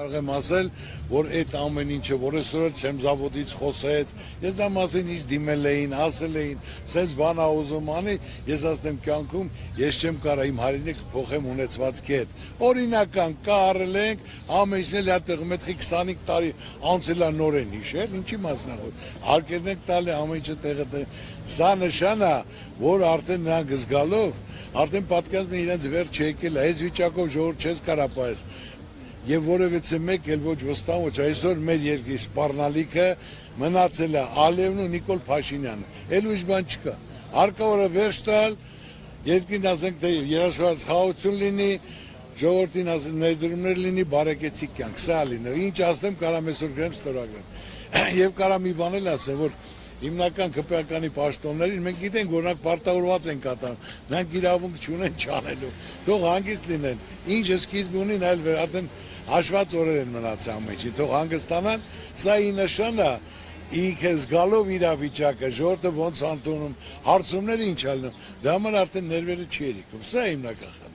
Կարող եմ ասել, որ այդ ամեն ինչը, որ այսօր չեմ զավոդից խոսեց, ես դա մասին ինձ դիմել էին, ասել էին, սենց բան ա ուզում անի, ես ասեմ կյանքում, ես չեմ կարա իմ հայրենիքը փոխեմ ունեցվածքի հետ։ Օրինական կարել ենք, ամենքն էլ հատեղ մետխի 25 տարի անցել է նորեն հիշել, ինչի մասնախոս։ Հարկերն ենք տալի ամեն ինչը տեղը։ Սա նշան է, որ արդեն նրանք զգալով, արդեն պատկերացնում են իրենց վերջը եկել է, այս վիճակով ժողովուրդ չես կարա պահել։ Եվ որևիցե մեկ էլ ոչ վստահ ոչ այսօր մեր երկրի սպառնալիքը մնացել է Ալիևն ու Նիկոլ Փաշինյանը, էլ ուրիշ բան չկա։ Հարկավորը վերջ տալ, երկրին ասենք թե երաշխավորած խաղաղություն լինի, ժողովրդին ասենք ներդրումներ լինի, բարեկեցիկ կյանք, սա լինի։ Ինչ ասեմ, կարամ այսօր գրեմ ստորագրեմ։ Եվ կարամ մի բան էլ ասեմ, որ հիմնական ԿՊԱ-կանի պաշտոններին մենք գիտենք, որ նրանք պարտավորված են կատարում, նրանք իրավունք չունեն չանելու, թող հանգիստ լինեն, ինչը սկիզբ ունին, այլ արդեն հաշված օրեր են մնացել ամեն ինչի, թող հանգստանան, սա ի նշան է, ինքը զգալով իրավիճակը, ժողովուրդը ոնց ընդունում, հարցումները ինչ ալնում, դա համար արդեն ներվերը չի երիքում, սա հիմնական